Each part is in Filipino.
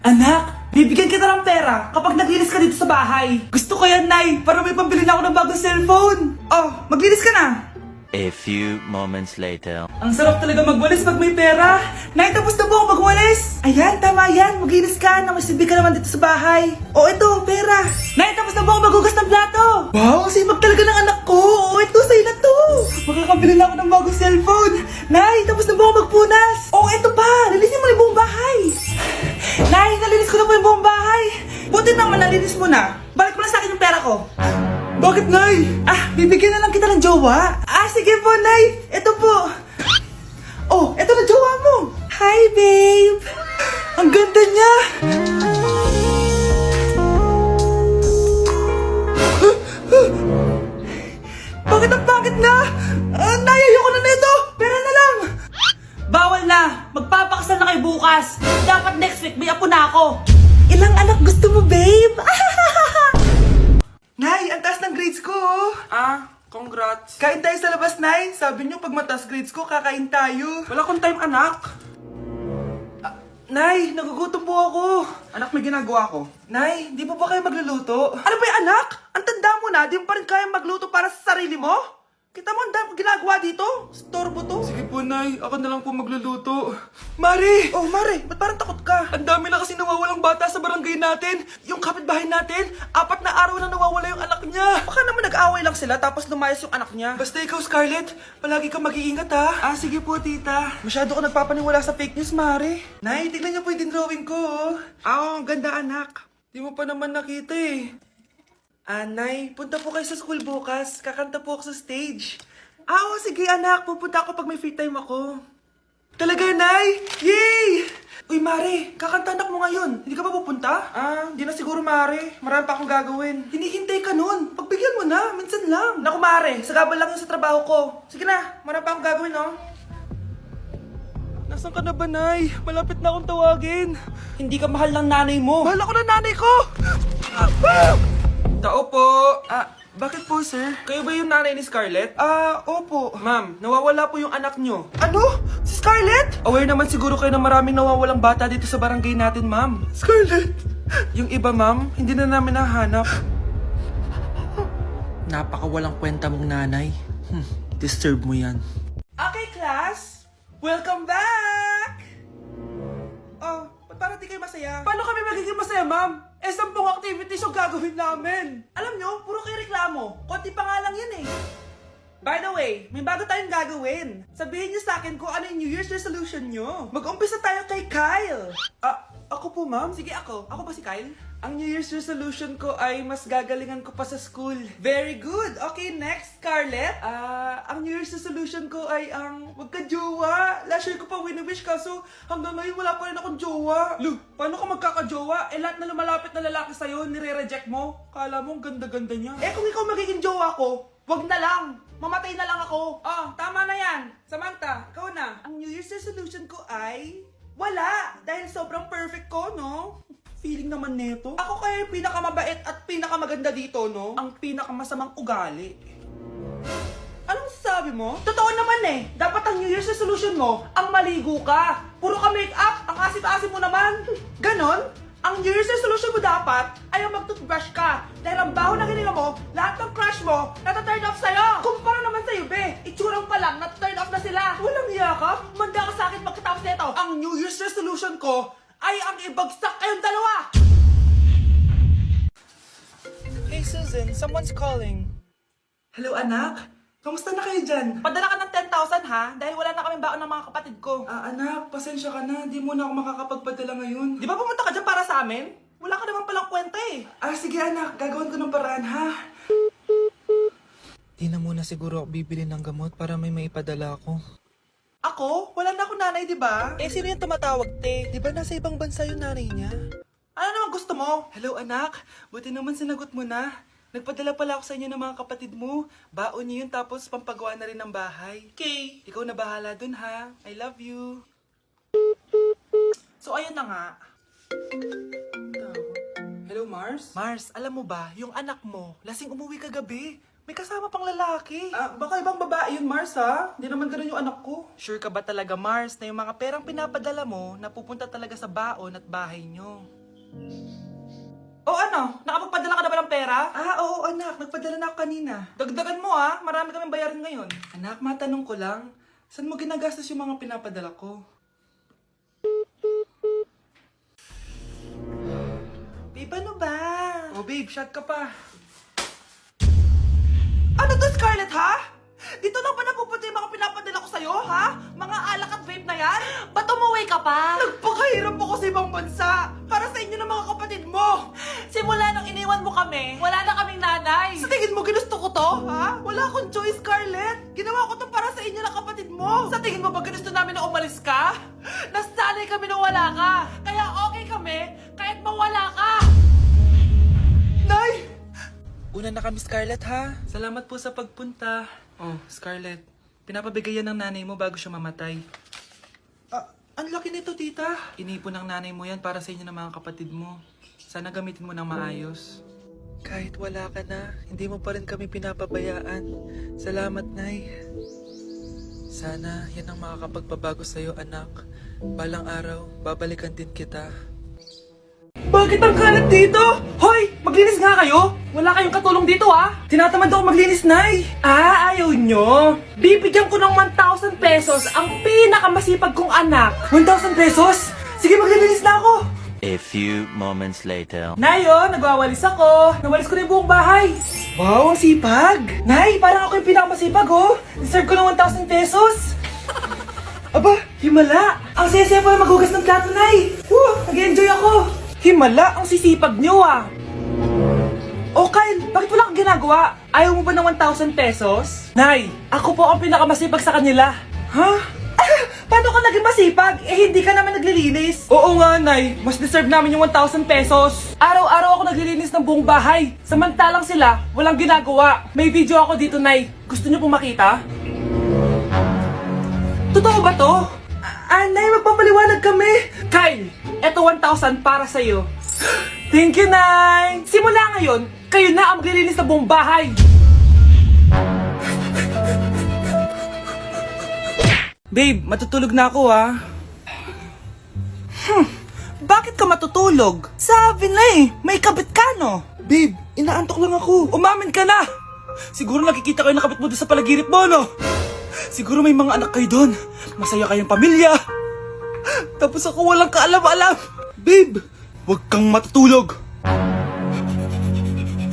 Anak, bibigyan kita ng pera kapag naglinis ka dito sa bahay. Gusto ko yan, Nay, para may pambili na ako ng bagong cellphone. Oh, maglinis ka na. A few moments later. Ang sarap talaga magwalis pag may pera. Nay, tapos na po ako magwalis. Ayan, tama yan. Maglinis ka na may silbi ka naman dito sa bahay. Oh, ito, pera. Nay, tapos na po ako maghugas ng plato. Wow, sipag talaga ng anak ko. Oh, ito, sa'yo na to. Makakabili na ako ng bagong cellphone. Nay, tapos na po ako magpunas. Oh, ito pa. Linisin mo na yung buong bahay. Nay, nalinis ko na po yung buong bahay. Buti naman nalinis mo na. Balik mo na sa akin yung pera ko. Bakit, Nay? Bibigyan na lang kita ng jowa. Sige po, Nay. Ito po. Oh, ito na jowa mo. Hi, babe. Ang ganda niya. Bakit ang pangit na? Nay, ayoko na nito. Pera na lang. Bawal na. Magpapakasal na kayo bukas. Dapat next week may apo na ako. Ilang anak gusto mo, babe? Nay, ang taas ng grades ko, oh. Congrats. Kain tayo sa labas, Nay. Sabi niyo, pag mataas grades ko, kakain tayo. Wala akong time, anak. Nay, nagugutom po ako. Anak, may ginagawa ko. Nay, di po ba kayo magluluto? Ano ba yung anak? Ang tanda mo na, di mo pa rin kaya magluto para sa sarili mo? Kita mo ang dami ginagawa dito? Storbo to. Sige po, Nay. Ako na lang po magluluto. Mari! Oh, Mare, ba't parang takot ka? Ang dami na kasi nawawalang bata sa barangay natin. Yung kapitbahay natin, 4 na araw na nawawala yung anak niya. Baka naman nag-away lang sila tapos lumayas yung anak niya. Basta ikaw, Scarlett, palagi kang mag-iingat, ha? Sige po, tita. Masyado ka nagpapaniwala sa fake news, Mare. Nay, tignan niyo po yung drawing ko, oh. Ang ganda, anak. Di mo pa naman nakita, eh. Nay, punta po kayo sa school bukas. Kakanta po ako sa stage. Sige, anak. Pupunta ako pag may free time ako. Talaga, Nay? Yay! Uy, Mare, kakantanak mo ngayon. Hindi ka ba pupunta? Hindi na siguro, Mare. Marami pa akong gagawin. Hinihintay ka nun. Pagbigyan mo na, minsan lang. Naku, Mare, sagabal lang yun sa trabaho ko. Sige na, marami pa akong gagawin, no? Nasaan ka na ba, Nay? Malapit na akong tawagin. Hindi ka mahal ng nanay mo. Mahal ako ng nanay ko! Tao po. Bakit po, sir? Kayo ba yung nanay ni Scarlett? Opo. Ma'am, nawawala po yung anak nyo. Ano? Si Scarlett? Aware naman siguro kayo na maraming nawawalang bata dito sa barangay natin, ma'am. Scarlett! Yung iba, ma'am, hindi na namin nahanap. Napakawalang kwenta mong nanay. Disturb mo yan. Okay, class. Welcome back! Oh, ba't parang di kayo masaya? Paano kami magiging masaya, ma'am? 10 activities yung gagawin namin. Alam nyo, puro kayo reklamo. Konti pa nga lang yan eh. By the way, may bago tayong gagawin. Sabihin nyo sa akin kung ano yung New Year's resolution nyo. Mag-umpisa tayo kay Kyle. Ako po, ma'am. Sige, ako. Ako ba si Kyle? Ang New Year's resolution ko ay mas gagalingan ko pa sa school. Very good. Okay, next, Scarlett. Ang New Year's resolution ko ay ang magka-jowa. Last year ko pa wini-wish kaso hanggang ngayon wala pa rin akong jowa. Lu, paano ka magkakajowa? Lahat na lumalapit na lalaki sa'yo, nire-reject mo. Kala mo, ang ganda-ganda niya. Kung ikaw magiging jowa ko, wag na lang. Mamatay na lang ako. Tama na yan. Samantha, ikaw na. Ang New Year's resolution ko ay wala. Dahil sobrang perfect ko, no? Feeling naman neto. Ako kaya yung pinakamabait at pinakamaganda dito, no? Ang pinakamasamang ugali. Anong sabi mo? Totoo naman eh. Dapat ang New Year's resolution mo, ang maligo ka. Puro ka make-up, ang asim-asim mo naman. Ganon? Ang New Year's resolution mo dapat ay ang mag-toothbrush ka. Dahil ang baho na hininga mo, lahat ng crush mo, nata-turn off sa'yo. Kumpara naman sa'yo, be. Itsurang pa lang, nata-turn off na sila. Walang iya ka? Manda ka sa akin pagkatapos nito. Ang New Year's resolution ko ay ang ibagsak kayong dalawa. Hey, Susan, someone's calling. Hello, anak. Kamusta na kayo dyan? Padala ka ng 10,000 ha, dahil wala na kaming baon ng mga kapatid ko. Anak, pasensya ka na. Di mo na ako makakapagpadala ngayon. Di ba pumunta ka dyan para sa amin? Wala ka naman palang kwenta eh. Sige, anak. Gagawin ko ng paraan, ha? Di na muna siguro ako bibili ng gamot para may maipadala ako. Ako? Wala na ako nanay, di ba? Sino yung tumatawag, te? Di ba nasa ibang bansa yung nanay niya? Ano naman gusto mo? Hello, anak. Buti naman sinagot mo na. Nagpadala pala ako sa inyo ng mga kapatid mo. Baon niyo yun tapos pampagawa na rin ng bahay. Okay. Ikaw na bahala dun, ha? I love you. So ayun na nga. Hello, Mars? Mars, alam mo ba, yung anak mo, lasing umuwi kagabi. May kasama pang lalaki. Baka ibang babae yun, Mars, ha? Hindi naman ganun yung anak ko. Sure ka ba talaga, Mars, na yung mga perang pinapadala mo napupunta talaga sa baon at bahay nyo? O ano? Nakapagpadala ka na ba ng pera? Oo anak, nagpadala na ako kanina. Dagdagan mo, ha? Marami kaming bayarin ngayon. Anak, matanong ko lang, saan mo ginagastos yung mga pinapadala ko? Babe, ano ba? Oh, babe, shot ka pa. Ano to, Scarlett, ha? Dito na ba napupunta yung mga pinapadala ko sa'yo, ha? Mga alak at vape na yan? Ba't umuwi ka pa? Nagpakahirap ako sa ibang bansa para sa inyo ng mga kapatid mo. Simula nung iniwan mo kami, wala na kaming nanay. Sa tingin mo ginusto ko to, ha? Wala akong choice, Scarlett. Ginawa ko to para sa inyo ng kapatid mo. Sa tingin mo ba ginusto namin na umalis ka? Nasanay kami na wala ka. Kaya okay kami kahit mawala ka. Nay! Una na kami, Scarlett, ha? Salamat po sa pagpunta. Oh, Scarlett, pinapabigay yan ng nanay mo bago siya mamatay. Ang laki nito, tita. Inipon ng nanay mo yan para sa inyo ng mga kapatid mo. Sana gamitin mo ng maayos. Kahit wala ka na, hindi mo pa rin kami pinapabayaan. Salamat, Nay. Sana yan ang makakapagpabago sa'yo, anak. Balang araw, babalikan din kita. Bakit ang kalat dito? Hoy, maglinis nga kayo. Wala kayong katulong dito, ha? Tinatamad ako maglinis, Nay. Ayaw nyo. Bibigyan ko ng 1,000 pesos ang pinakamasipag kong anak. 1,000 pesos? Sige, maglilinis na ako. A few moments later. Nay, nagwawalis ako. Nawalis ko na yung buong bahay. Wow, ang sipag! Nay, parang ako yung pinakamasipag, Deserve ko ng 1,000 pesos. Aba, himala! Ang saya-saya pa maghugas ng plato, Nay! Nag-enjoy ako! Himala, ang sisipag nyo, Oh, Kyle, bakit wala kang ginagawa? Ayaw mo ba ng 1,000 pesos? Nay, ako po ang pinakamasipag sa kanila. Ha? Paano ka naging masipag? Hindi ka naman naglilinis. Oo nga, Nay. Mas deserve namin yung 1,000 pesos. Araw-araw ako naglilinis ng buong bahay. Samantalang sila, walang ginagawa. May video ako dito, Nay. Gusto niyo pong makita? Totoo ba to? Nay, magpapaliwanag kami! Kyle, eto 1,000 para sa'yo. Thank you, Nay! Simula ngayon, kayo na ang maglilinis ng buong bahay. Babe, matutulog na ako, ha? Bakit ka matutulog? Sabi na may kabit ka, no? Babe, inaantok lang ako. Umamin ka na! Siguro nakikita kayo ng kabit mo doon sa palagirip mo, no? Siguro may mga anak kayo doon. Masaya kayong pamilya. Tapos ako walang kaalam-alam. Babe, huwag kang matutulog.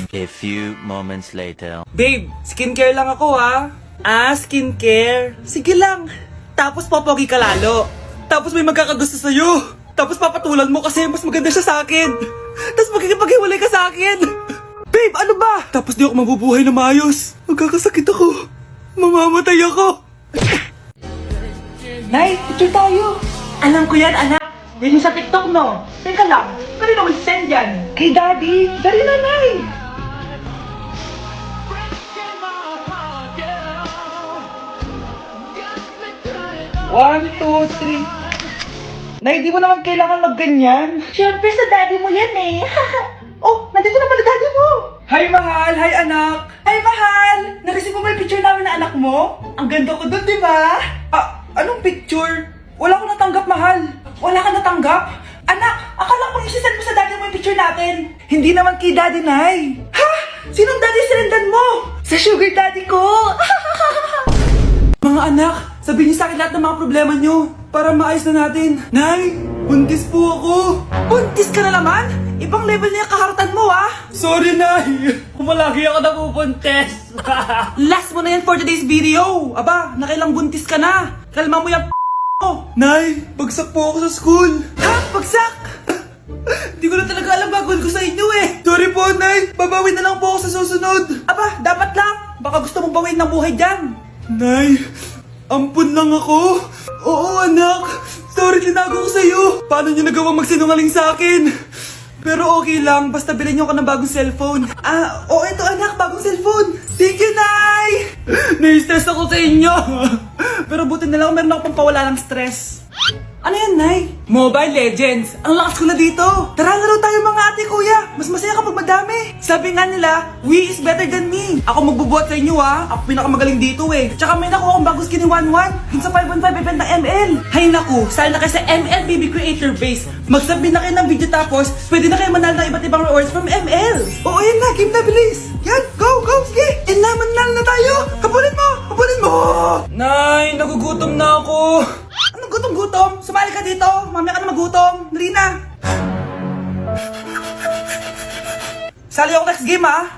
A few moments later. Babe, skincare lang ako, ha? Skincare. Sige lang. Tapos popogi ka lalo. Tapos may magkakagusto sa'yo. Tapos papatulan mo kasi mas maganda siya sa akin. Tapos magkikipaghiwalay ka sa akin. Babe, ano ba? Tapos di ako mabubuhay na maayos. Magkakasakit ako. Mamamatay ako. Nay, picture tayo. Alam ko yan, anak. Yan yung sa TikTok, no? Teka lang, kanino mag-send yan? Kay Daddy. Dali na, Nay. One, two, three. Nay, di mo naman kailangan magganyan. Siyempre sa daddy mo yan eh. Oh, nandito na pala daddy mo. Hi, mahal. Hi, anak. Ay, mahal! Nareceive mo ba yung picture namin na anak mo? Ang ganda ko doon, di ba? Anong picture? Wala ko natanggap, mahal. Wala ka natanggap? Anak, akala ko isisend mo sa daddy mo yung picture natin. Hindi naman kay Daddy, Nay. Ha? Sinong daddy sinendan mo? Sa sugar daddy ko. Mga anak, sabihin niyo sa akin lahat ng mga problema niyo para maayos na natin. Nay, buntis po ako. Buntis ka na naman? Ibang level na yung kaharatan mo, Sorry, Nay. Kumalagi ako nabubuntis. Last mo na yan for today's video. Aba, nakailang buntis ka na. Kalma mo yung mo. Nay, bagsak po ako sa school. Ha? Bagsak? Hindi ko na talaga alam gagawin ko sa inyo Sorry po, Nay. Babawi na lang po ako sa susunod. Aba, dapat lang. Baka gusto mong bawiin ng buhay dyan. Nay, ampun lang ako. Oo, anak. Sorry, tinago ko sa'yo. Paano niyo nagawang magsinungaling sa akin? Pero okay lang, basta bilhin niyo ako ng bagong cellphone. Ito anak, bagong cellphone. Thank you, Nay! Nai-stress ako sa inyo. Pero buti na lang, meron ako pampawala ng stress. Ano yan, Nay? Mobile Legends. Ang lakas ko na dito. Tara, laro tayo mga ate, kuya. Mas Mas masaya kapag madami. Sabi nga nila, we is better than me. Ako magbubuhat sa inyo ha. Ako pinakamagaling dito eh. Tsaka may nakuha akong bago skin ni 1-1. Dun sa 515 event ng ML. Hay naku, sali na kayo sa ML BB Creator Base. Magsubmit na kayo ng video tapos, pwede na kayo manalo ng iba't ibang rewards from ML. Oo, yan na. Game na, bilis. Yan, go, go, sige. And na, manalo na tayo. Habulin mo, habulin mo. Nay, nagugutom na ako. Anong gutom-gutom? Sumali ka dito. Mamaya ka na magutom. Dali na. Sali ako next game ha.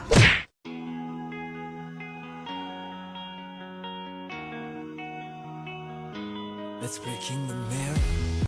Let's breaking the mirror.